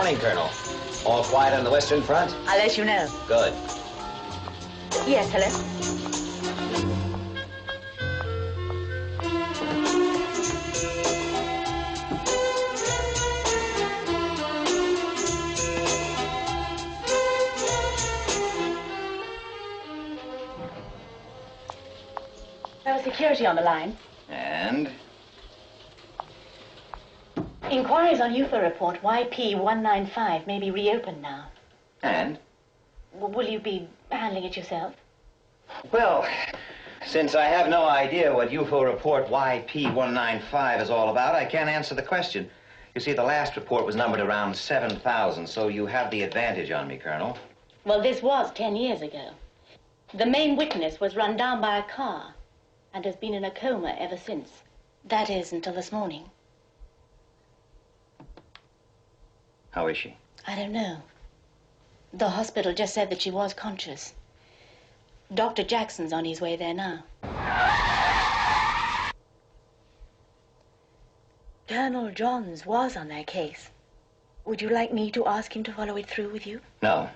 morning, Colonel. All quiet on the Western Front? I'll let you know. Good. Yes, hello? There was security on the line. And? Inquiries on UFO report YP195 may be reopened now. And? Will you be handling it yourself? Well, since I have no idea what UFO report YP195 is all about, I can't answer the question. You see, the last report was numbered around 7,000, so you have the advantage on me, Colonel. Well, this was 10 years ago. The main witness was run down by a car and has been in a coma ever since. That is, until this morning. How is she? I don't know. The hospital just said that she was conscious. Dr. Jackson's on his way there now. Colonel Johns was on that case. Would you like me to ask him to follow it through with you? No.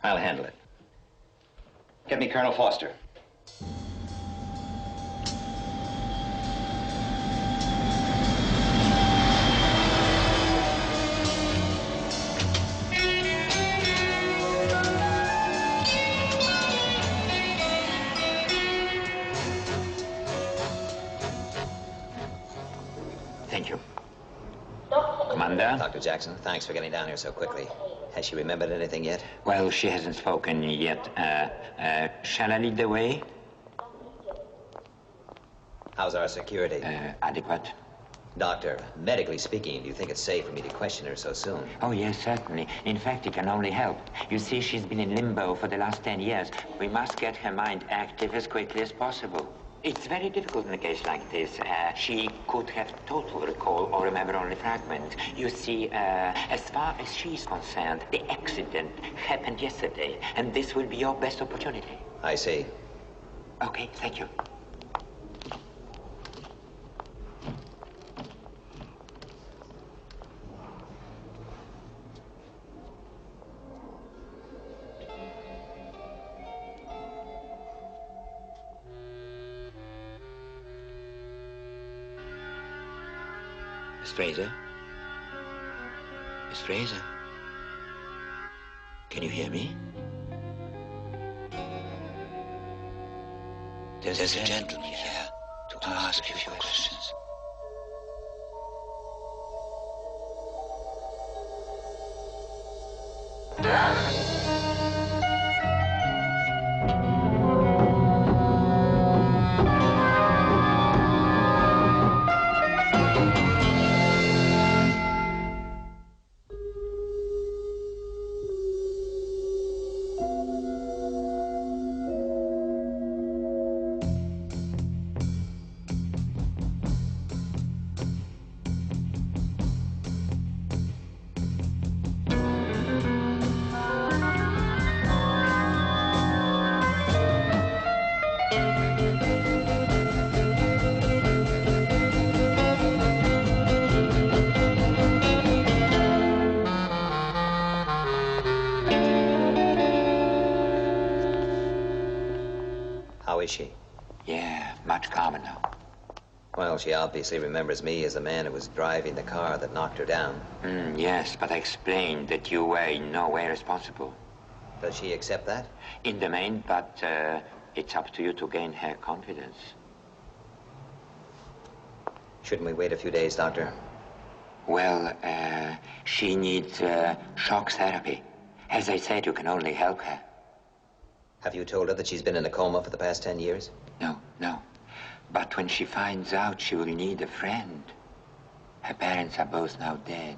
I'll handle it. Get me Colonel Foster. Thank you. Commander? Dr. Jackson, thanks for getting down here so quickly. Has she remembered anything yet? Well, she hasn't spoken yet. Shall I lead the way? How's our security? Adequate. Doctor, medically speaking, do you think it's safe for me to question her so soon? Oh, yes, certainly. In fact, it can only help. You see, she's been in limbo for the last 10 years. We must get her mind active as quickly as possible. It's very difficult in a case like this. She could have total recall or remember only fragments. You see, as far as she's concerned, the accident happened yesterday, and this will be your best opportunity. I see. Okay, thank you. Miss Fraser? Miss Fraser? Can you hear me? There's a gentleman here to ask you a few questions. How is she? Yeah, much calmer now. Well, she obviously remembers me as the man who was driving the car that knocked her down. Yes, but I explained that you were in no way responsible. Does she accept that? In the main, but it's up to you to gain her confidence. Shouldn't we wait a few days, Doctor? Well, she needs shock therapy. As I said, you can only help her. Have you told her that she's been in a coma for the past 10 years? No. But when she finds out, she will need a friend. Her parents are both now dead.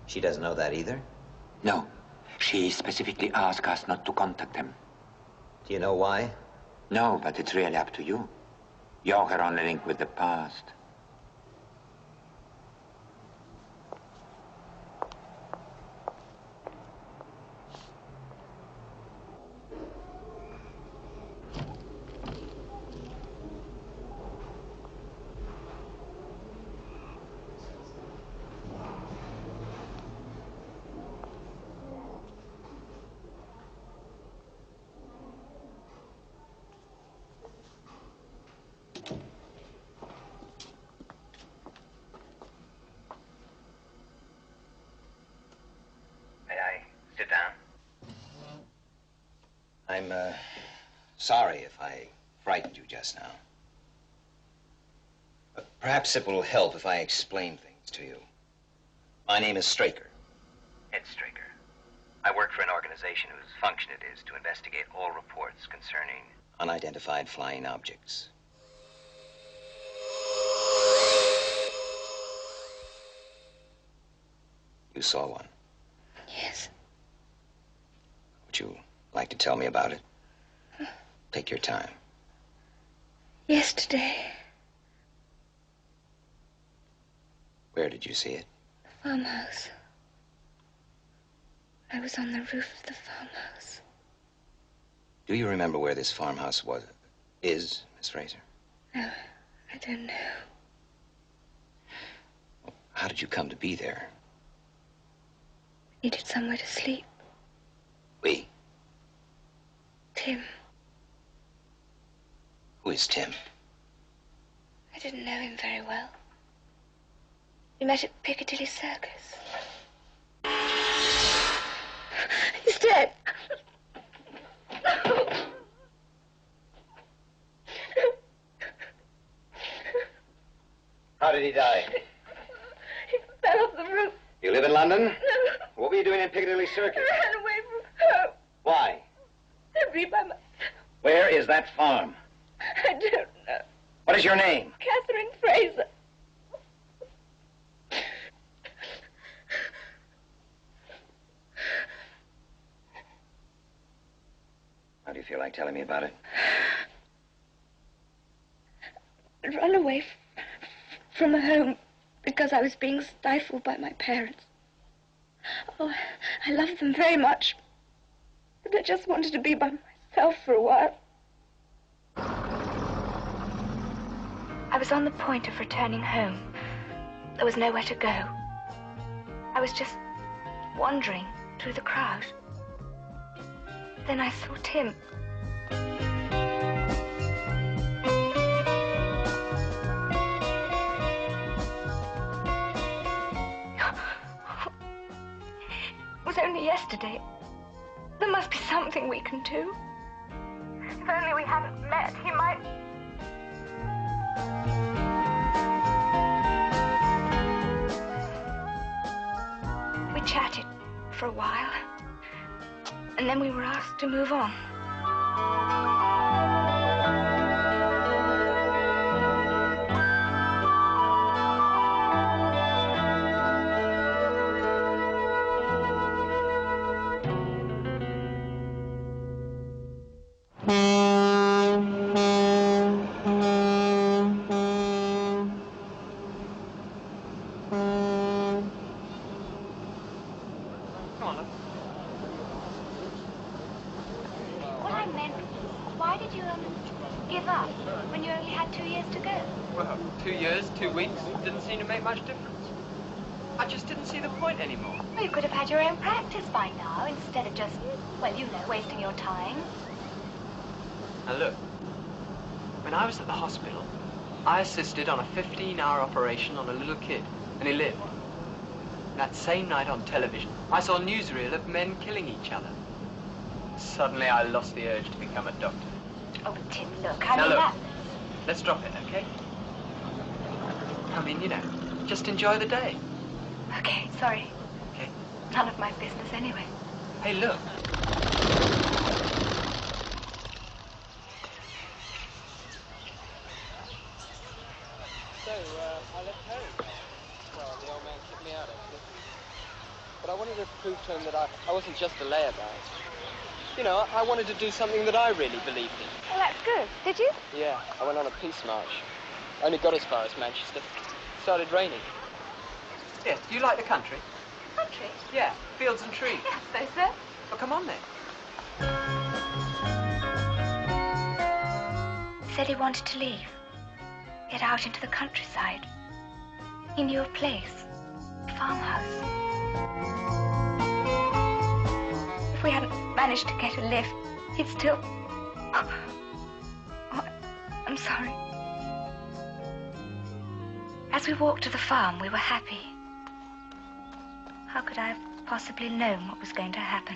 She doesn't know that either? No. She specifically asked us not to contact them. Do you know why? No, but it's really up to you. You're her only link with the past. I'm sorry if I frightened you just now. But perhaps it will help if I explain things to you. My name is Straker. Ed Straker. I work for an organization whose function it is to investigate all reports concerning unidentified flying objects. You saw one? Yes. Would you like to tell me about it? Take your time. Yesterday. Where did you see it? The farmhouse. I was on the roof of the farmhouse. Do you remember where this farmhouse is, Miss Fraser? No, I don't know. How did you come to be there? Needed somewhere to sleep. We? Tim. Who is Tim? I didn't know him very well. We met at Piccadilly Circus. He's dead. How did he die? He fell off the roof. You live in London? No. What were you doing in Piccadilly Circus? I ran away from home. Why? To be by myself. Where is that farm? I don't know. What is your name? Catherine Fraser. How do you feel like telling me about it? I'd run away from home because I was being stifled by my parents. Oh, I loved them very much. But I just wanted to be by myself for a while. I was on the point of returning home. There was nowhere to go. I was just wandering through the crowd. Then I saw Tim. It was only yesterday. There must be something we can do. If only we hadn't met, he might... We chatted for a while. And then we were asked to move on. What I meant, why did you give up when you only had 2 years to go? Well, 2 years, 2 weeks, didn't seem to make much difference. I just didn't see the point anymore. Well, you could have had your own practice by now, instead of just, well, you know, wasting your time. Now look, when I was at the hospital, I assisted on a 15-hour operation on a little kid, and he lived. That same night on television, I saw a newsreel of men killing each other. Suddenly, I lost the urge to become a doctor. Oh, Tim, look, I Now mean look, that... let's drop it, okay? I mean, you know, just enjoy the day. Okay, sorry. Okay. None of my business anyway. Hey, look. So, I left home. Well, the old man kicked me out, actually. But I wanted to prove to him that I wasn't just a layabout. You know, I wanted to do something that I really believed in. Well, that's good. Did you? Yeah, I went on a peace march. I only got as far as Manchester. It started raining. Yeah, do you like the country? Country? Yeah, fields and trees. Yeah, I suppose so. Well, come on then. He said he wanted to leave. Get out into the countryside. He knew a place. A farmhouse. If we hadn't managed to get a lift, he'd still... Oh, I'm sorry. As we walked to the farm, we were happy. How could I have possibly known what was going to happen?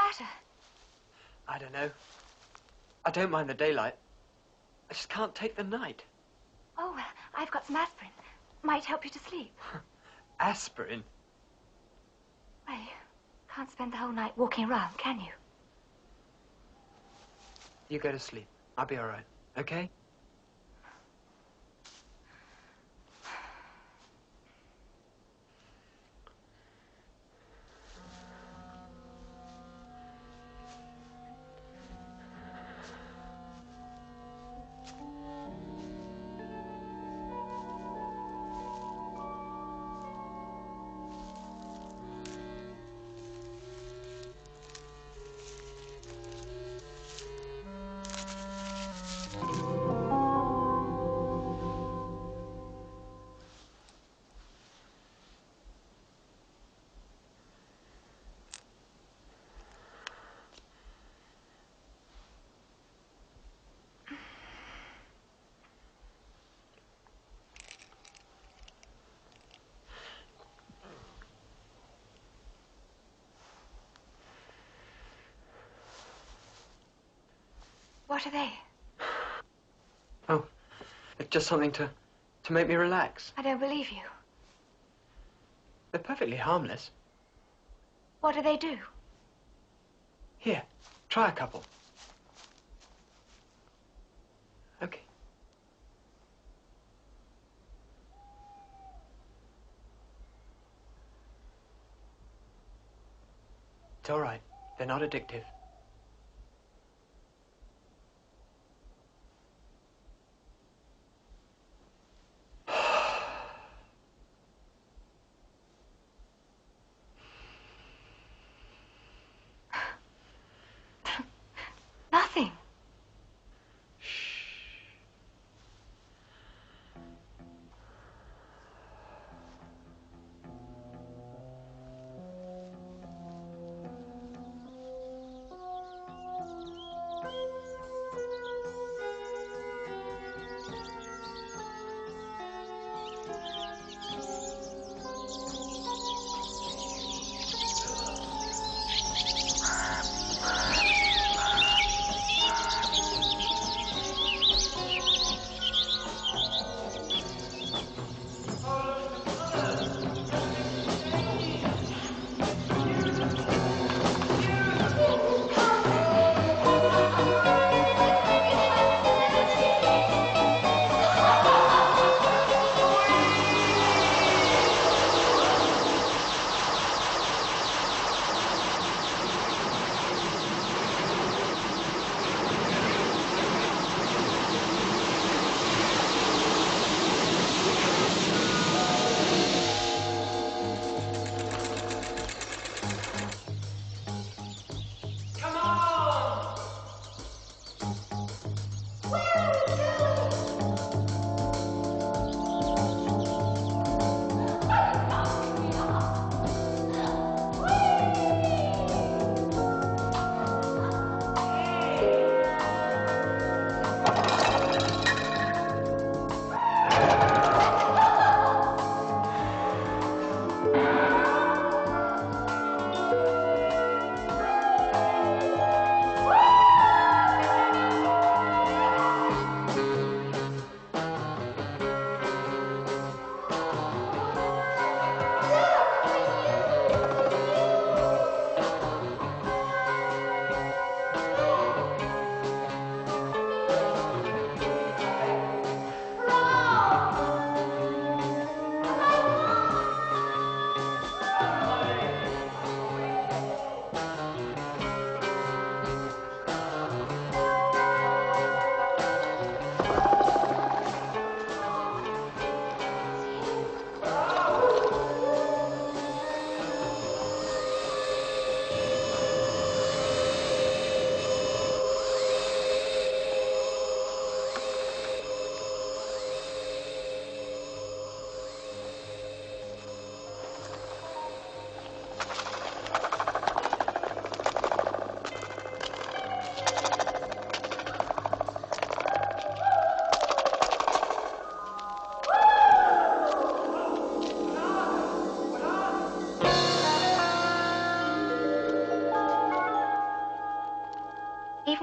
matter? I don't know. I don't mind the daylight. I just can't take the night. Oh, well, I've got some aspirin. Might help you to sleep. Aspirin? Well, you can't spend the whole night walking around, can you? You go to sleep. I'll be all right, okay? What are they? Oh, it's just something to make me relax. I don't believe you. They're perfectly harmless. What do they do? Here, try a couple. Okay. It's all right. They're not addictive. Nothing.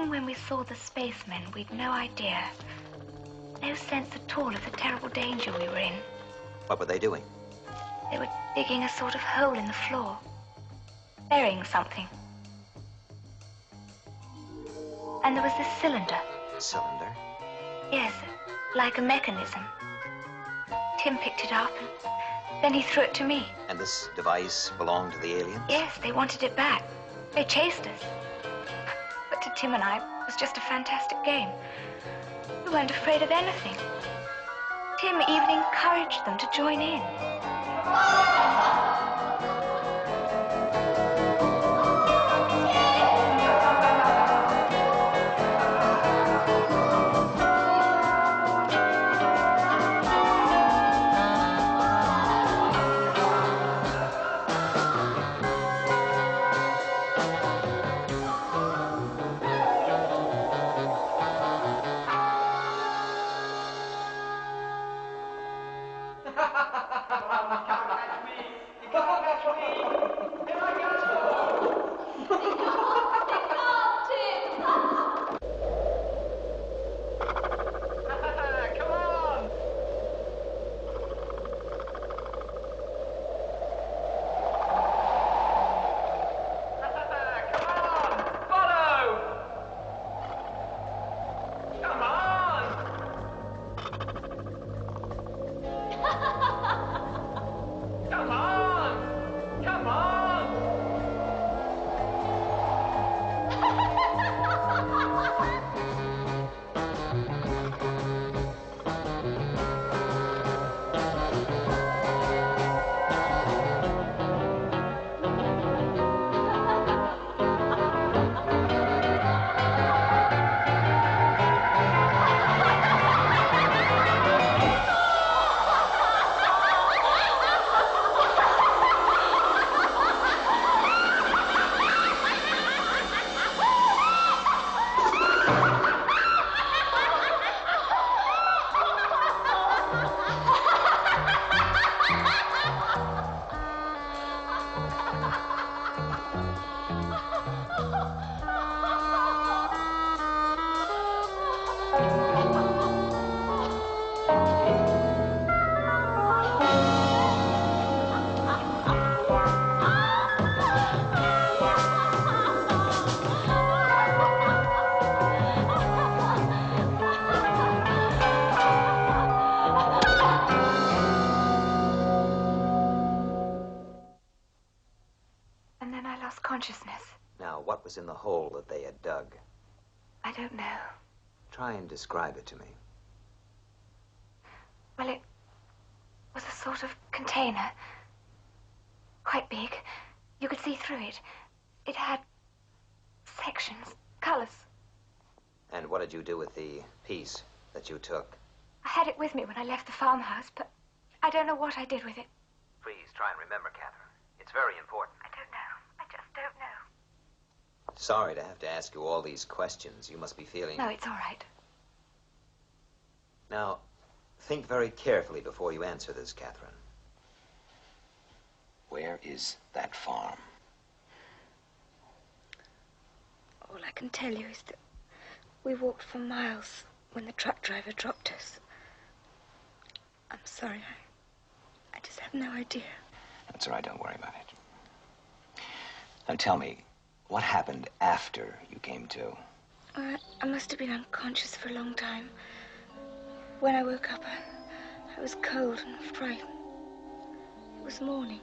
even when we saw the spacemen, we'd no idea, no sense at all of the terrible danger we were in. What were they doing? They were digging a sort of hole in the floor, burying something. And there was this cylinder. Cylinder? Yes, like a mechanism. Tim picked it up, and then he threw it to me. And this device belonged to the aliens? Yes, they wanted it back. They chased us. But to Tim and I, it was just a fantastic game. We weren't afraid of anything. Tim even encouraged them to join in. Consciousness. Now, what was in the hole that they had dug? I don't know. Try and describe it to me. Well, it was a sort of container. Quite big. You could see through it. It had sections, colors. And what did you do with the piece that you took? I had it with me when I left the farmhouse, but I don't know what I did with it. Please, try and remember, Catherine. It's very important. I don't know. I just don't know. Sorry to have to ask you all these questions. You must be feeling... No, it's all right. Now, think very carefully before you answer this, Catherine. Where is that farm? All I can tell you is that we walked for miles when the truck driver dropped us. I'm sorry, I just have no idea. That's all right, don't worry about it. Now tell me, what happened after you came to? I must have been unconscious for a long time. When I woke up, I was cold and frightened. It was morning.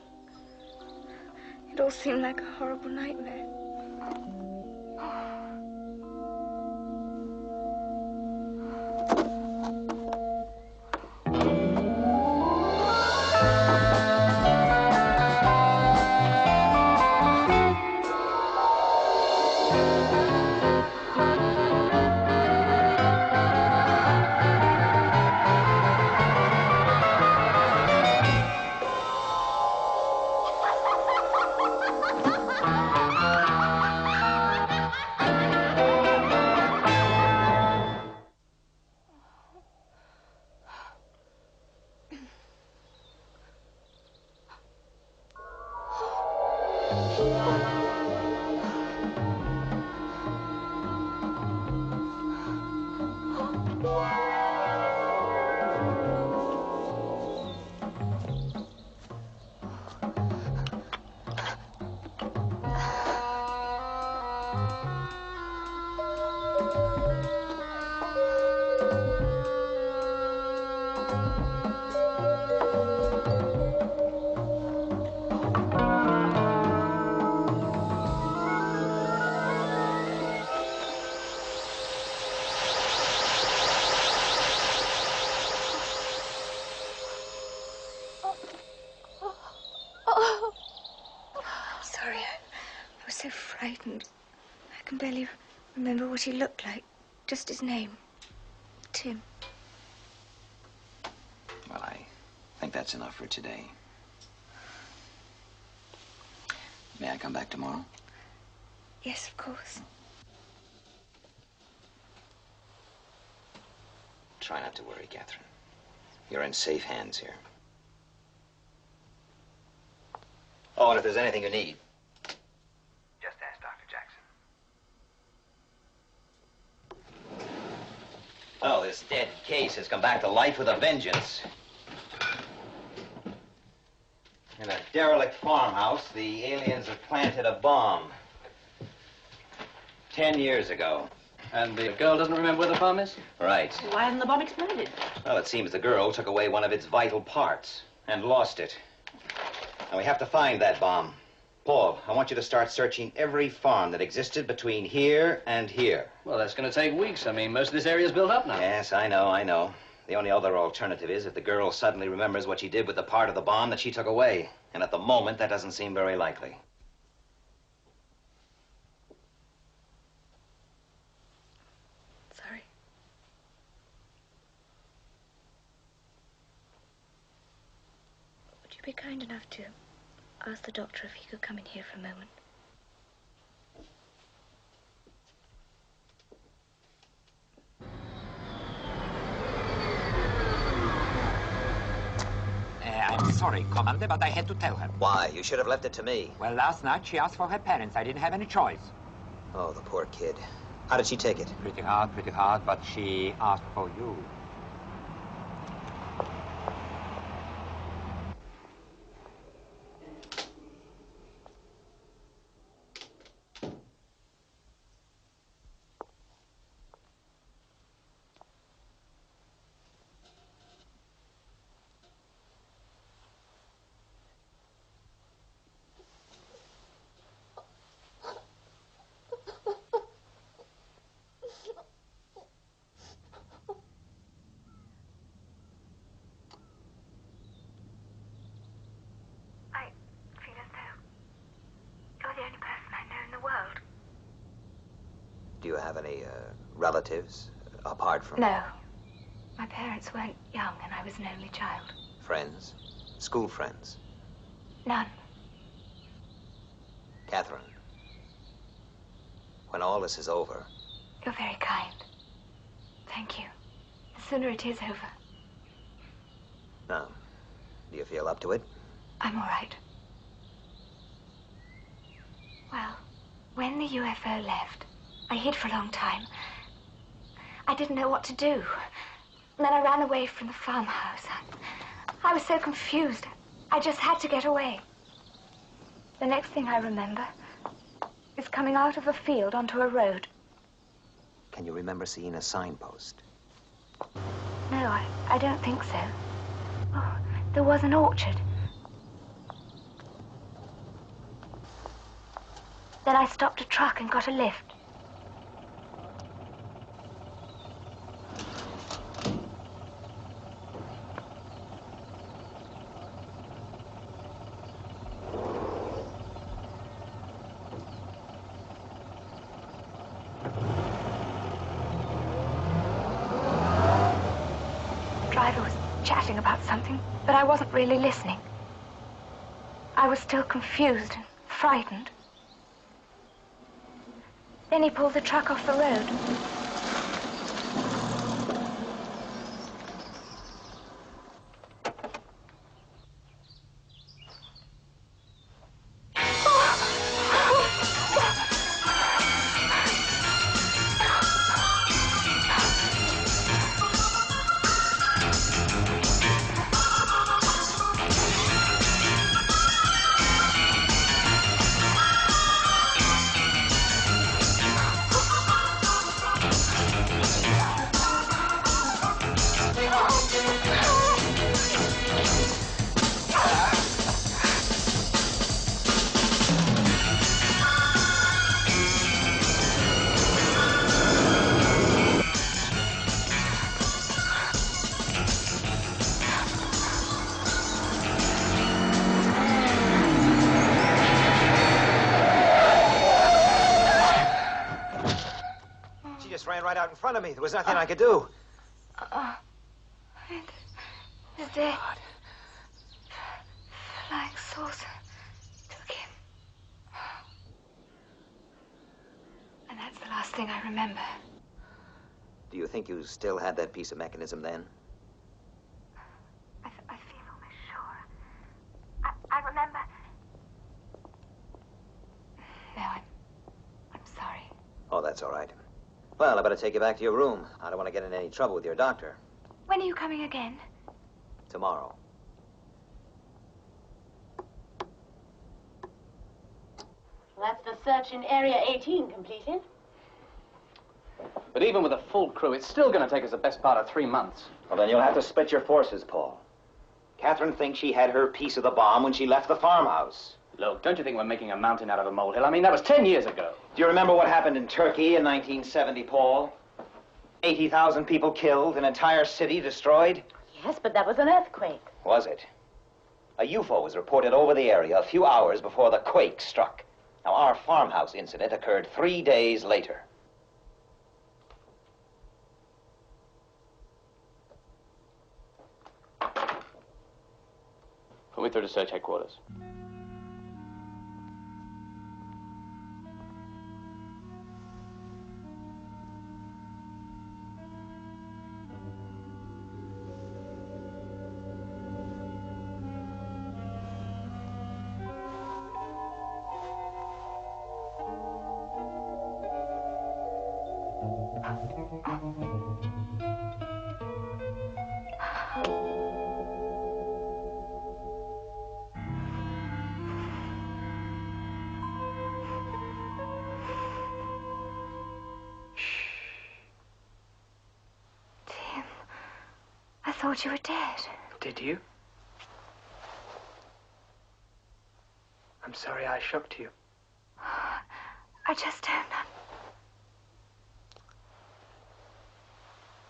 It all seemed like a horrible nightmare. Sorry, I was so frightened. I can barely remember what he looked like. Just his name. Tim. Well, I think that's enough for today. May I come back tomorrow? Yes, of course. Try not to worry, Catherine. You're in safe hands here. Oh, and if there's anything you need, just ask Dr. Jackson. Oh, this dead case has come back to life with a vengeance. In a derelict farmhouse, the aliens have planted a bomb. 10 years ago. And the girl doesn't remember where the bomb is? Right. Why hasn't the bomb exploded? Well, it seems the girl took away one of its vital parts and lost it. And we have to find that bomb. Paul, I want you to start searching every farm that existed between here and here. Well, that's going to take weeks. I mean, most of this area is built up now. Yes, I know. The only other alternative is if the girl suddenly remembers what she did with the part of the bomb that she took away. And at the moment, that doesn't seem very likely. Sorry. Would you be kind enough to ask the doctor if he could come in here for a moment? I'm sorry, Commander, but I had to tell her. Why? You should have left it to me. Well, last night she asked for her parents. I didn't have any choice. Oh, the poor kid. How did she take it? Pretty hard, but she asked for you. Do you have any relatives apart from... No. My parents weren't young and I was an only child. Friends? School friends? None. Catherine, when all this is over... You're very kind. Thank you. The sooner it is over. Now, do you feel up to it? I'm all right. Well, when the UFO left, I hid for a long time. I didn't know what to do. And then I ran away from the farmhouse. I was so confused. I just had to get away. The next thing I remember is coming out of a field onto a road. Can you remember seeing a signpost? No, I don't think so. Oh, there was an orchard. Then I stopped a truck and got a lift. About something, but I wasn't really listening. I was still confused and frightened. Then he pulled the truck off the road. front of me. There was nothing I could do. He's dead. Flying saucer took him. And that's the last thing I remember. Do you think you still had that piece of mechanism then? I feel almost sure. I remember. No, I'm sorry. Oh, that's all right. Well, I better take you back to your room. I don't want to get in any trouble with your doctor. When are you coming again? Tomorrow. Well, that's the search in Area 18 completed. But even with a full crew, it's still going to take us the best part of 3 months. Well, then you'll have to split your forces, Paul. Catherine thinks she had her piece of the bomb when she left the farmhouse. Look, don't you think we're making a mountain out of a molehill? I mean, that was 10 years ago. Do you remember what happened in Turkey in 1970, Paul? 80,000 people killed, an entire city destroyed? Yes, but that was an earthquake. Was it? A UFO was reported over the area a few hours before the quake struck. Now, our farmhouse incident occurred 3 days later. Put me through to search headquarters. I thought you were dead. Did you? I'm sorry I shocked you. I just don't know.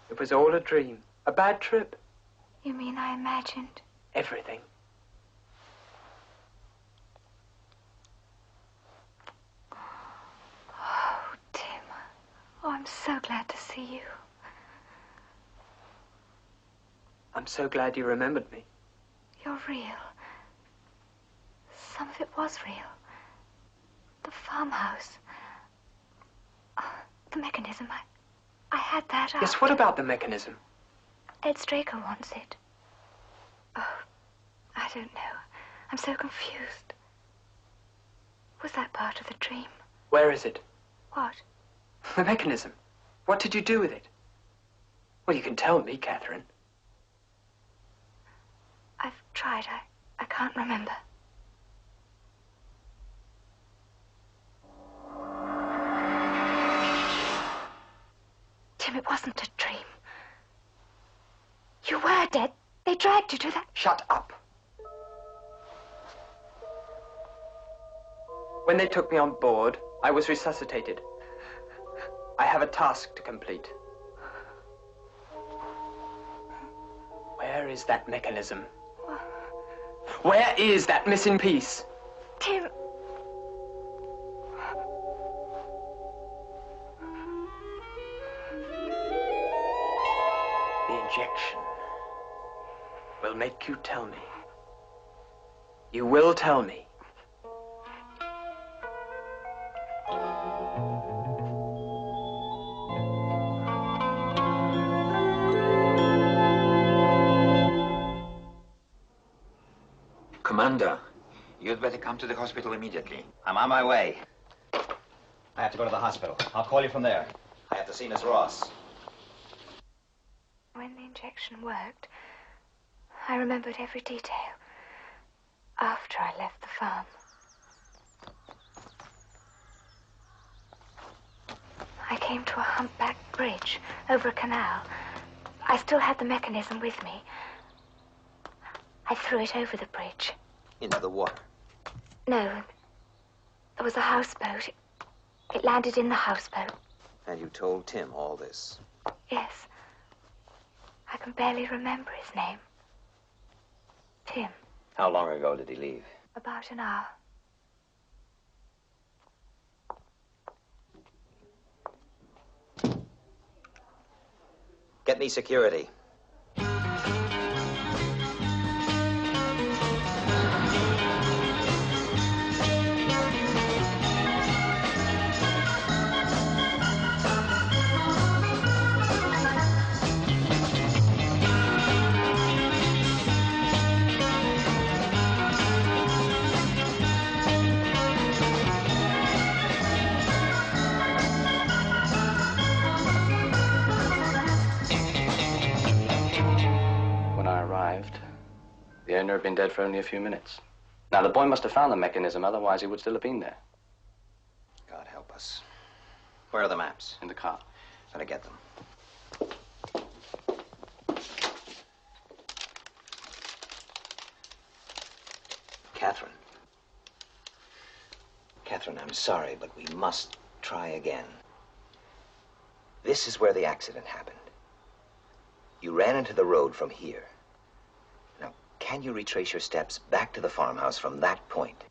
It was all a dream. A bad trip. You mean I imagined? Everything. Oh, Tim. Oh, I'm so glad to see you. I'm so glad you remembered me. You're real. Some of it was real. The farmhouse. The mechanism. I had that. Yes, what about the mechanism? Ed Straker wants it. Oh, I don't know. I'm so confused. Was that part of the dream? Where is it? What? The mechanism. What did you do with it? Well, you can tell me, Catherine. I've tried. I can't remember. Tim, it wasn't a dream. You were dead. They dragged you to that... Shut up. When they took me on board, I was resuscitated. I have a task to complete. Where is that mechanism? Where is that missing piece? Tim... The injection will make you tell me. You will tell me. Commander, you'd better come to the hospital immediately. I'm on my way. I have to go to the hospital. I'll call you from there. I have to see Miss Ross. When the injection worked, I remembered every detail. After I left the farm. I came to a humpbacked bridge over a canal. I still had the mechanism with me. I threw it over the bridge. Into the water? No. There was a houseboat. It landed in the houseboat. And you told Tim all this? Yes. I can barely remember his name. Tim. How long ago did he leave? About an hour. Get me security. When I arrived, the owner had been dead for only a few minutes. Now, the boy must have found the mechanism, otherwise he would still have been there. God help us. Where are the maps? In the car. Better get them. Catherine. Catherine, I'm sorry, but we must try again. This is where the accident happened. You ran into the road from here. Now, can you retrace your steps back to the farmhouse from that point?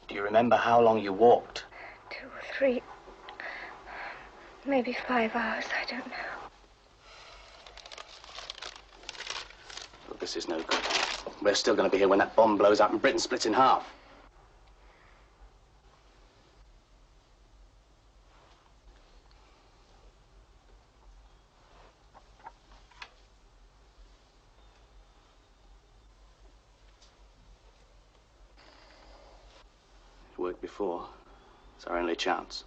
Do you remember how long you walked? 2 or 3, maybe 5 hours, I don't know. Look, this is no good. We're still going to be here when that bomb blows up and Britain splits in half. It worked before. It's our only chance.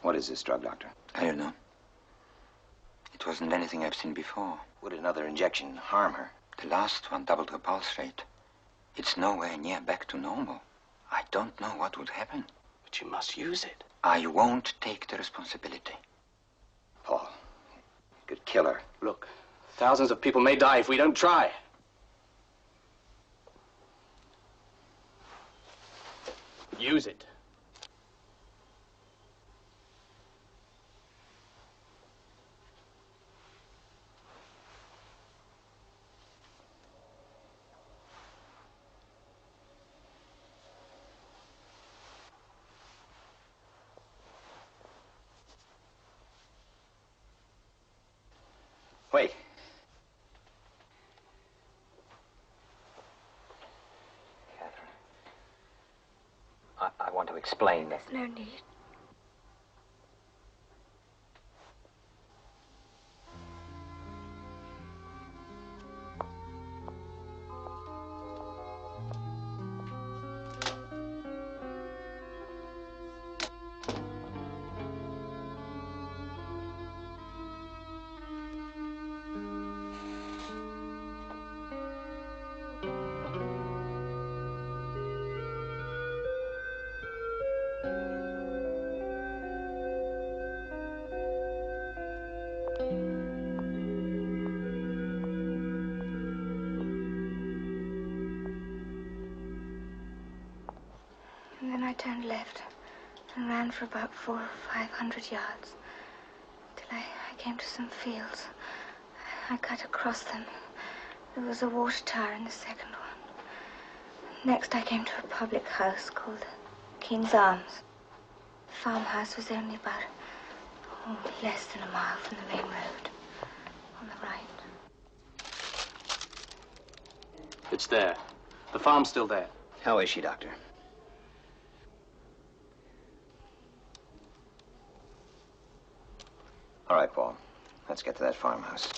What is this drug, Doctor? I don't know. It wasn't anything I've seen before. Would another injection harm her? The last one doubled her pulse rate. It's nowhere near back to normal. I don't know what would happen. But you must use it. I won't take the responsibility. Paul, you could kill her. Look, thousands of people may die if we don't try. Use it. Wait. Catherine. I want to explain this. No need. And then I turned left and ran for about 400 or 500 yards till I came to some fields. I cut across them. There was a water tower in the second one. Next, I came to a public house called King's Arms. The farmhouse was only about less than a mile from the main road on the right. It's there. The farm's still there. How is she, Doctor? All right, Paul. Let's get to that farmhouse.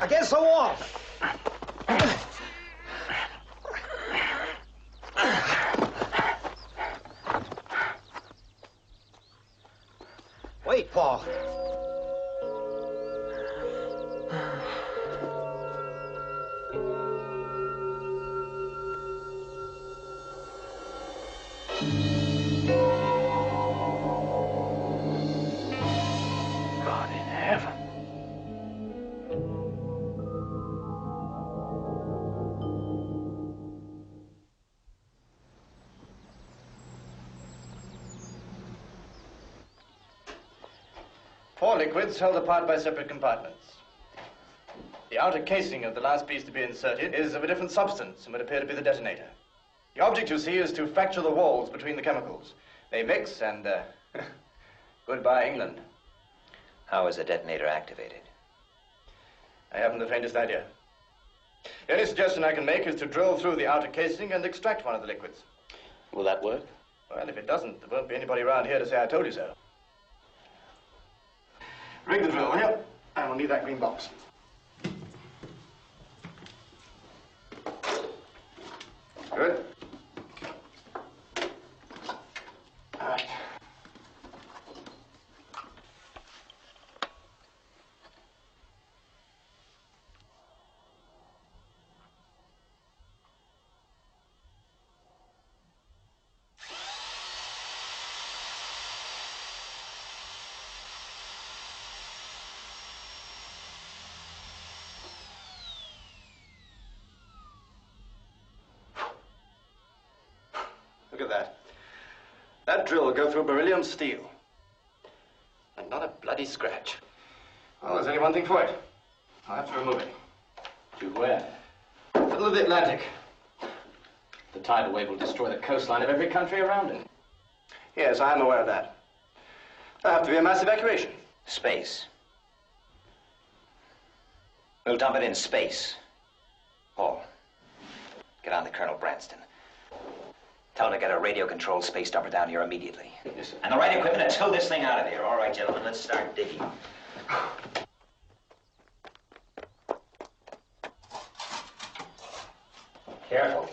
Against the wall. Wait, Paul. God in heaven. Four liquids held apart by separate compartments. The outer casing of the last piece to be inserted is of a different substance and would appear to be the detonator. The object, you see, is to fracture the walls between the chemicals. They mix and, goodbye, England. How is the detonator activated? I haven't the faintest idea. The only suggestion I can make is to drill through the outer casing and extract one of the liquids. Will that work? Well, if it doesn't, there won't be anybody around here to say I told you so. Rig the drill, will you? And we'll need that green box. Good. All right. Look at that. That drill will go through beryllium steel. And not a bloody scratch. Well, there's only one thing for it. I'll have to remove it. To where? Middle of the Atlantic. The tidal wave will destroy the coastline of every country around it. Yes, I am aware of that. There'll have to be a mass evacuation. Space. We'll dump it in space. Paul, get on to Colonel Branston. Tell him to get a radio-controlled space dumper down here immediately. Yes, sir. And the right equipment to tow this thing out of here. All right, gentlemen, let's start digging. Careful.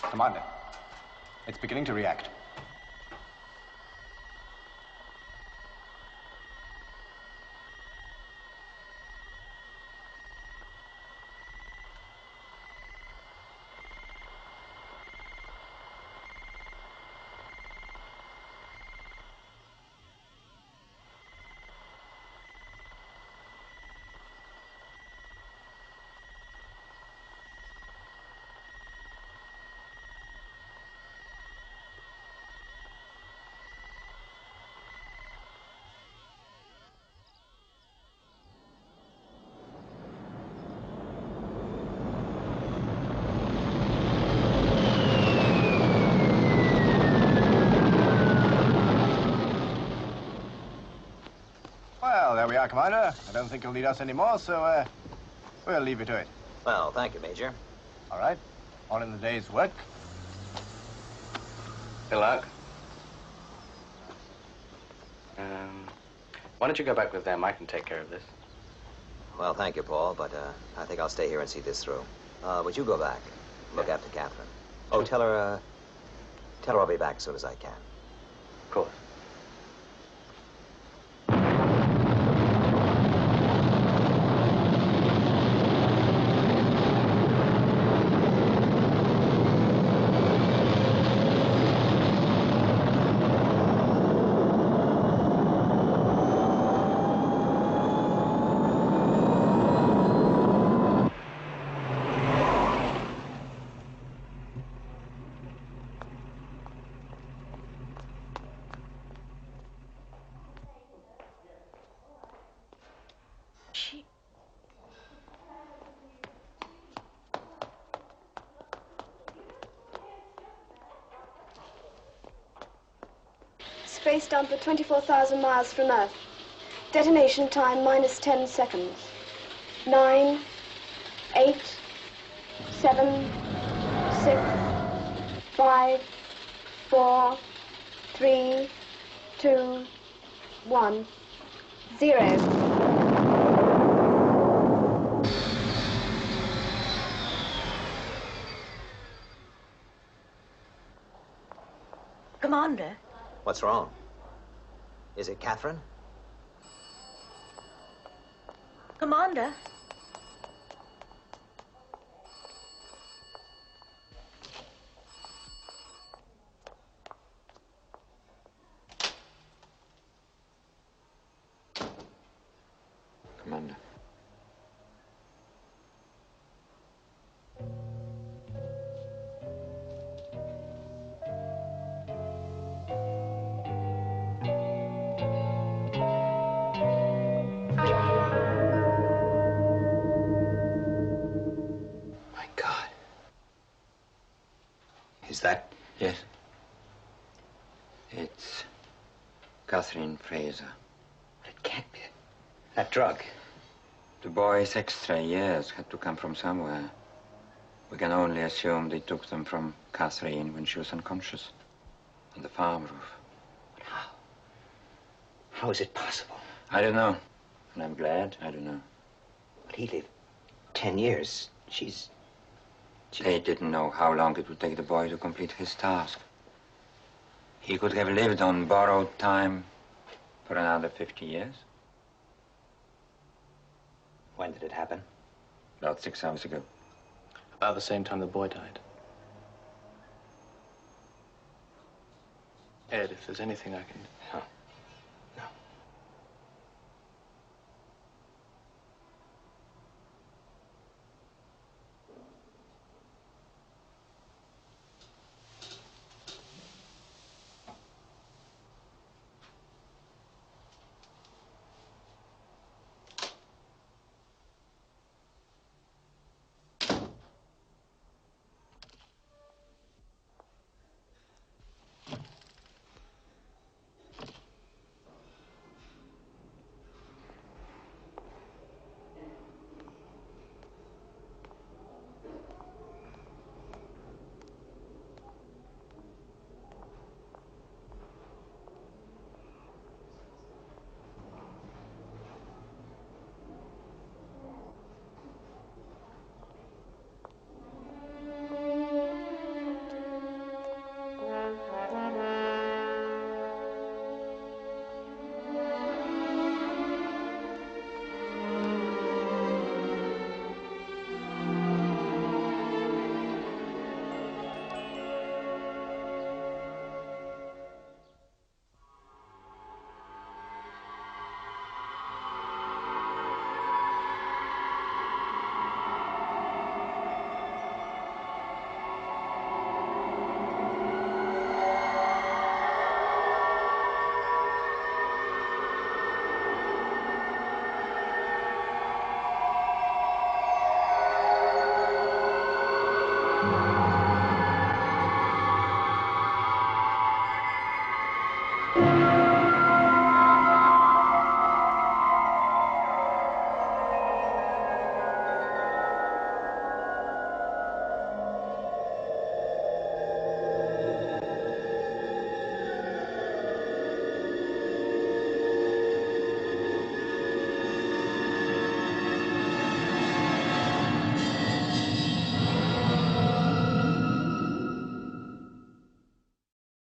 Commander, it's beginning to react. Well, there we are, Commander. I don't think you'll need us anymore, so, we'll leave you to it. Well, thank you, Major. All right. On in the day's work. Good luck. Why don't you go back with them? I can take care of this. Well, thank you, Paul, but I think I'll stay here and see this through. Would you go back? Look after Catherine. Oh, tell her I'll be back as soon as I can. Of course. space dump at 24,000 miles from Earth. Detonation time minus 10 seconds. 9, 8, 7, 6, 5, 4, 3, 2, 1, 0. Commander? What's wrong? Is it Catherine? Commander? Commander. My God. Is that... Yes. It's Catherine Fraser. It can't be. That drug. The boy's extra years had to come from somewhere. We can only assume they took them from Catherine when she was unconscious on the farm roof. But how? How is it possible? I don't know. And I'm glad I don't know. But he lived 10 years. She's... They didn't know how long it would take the boy to complete his task. He could have lived on borrowed time for another 50 years. When did it happen? About 6 hours ago. About the same time the boy died. Ed, if there's anything I can... Oh.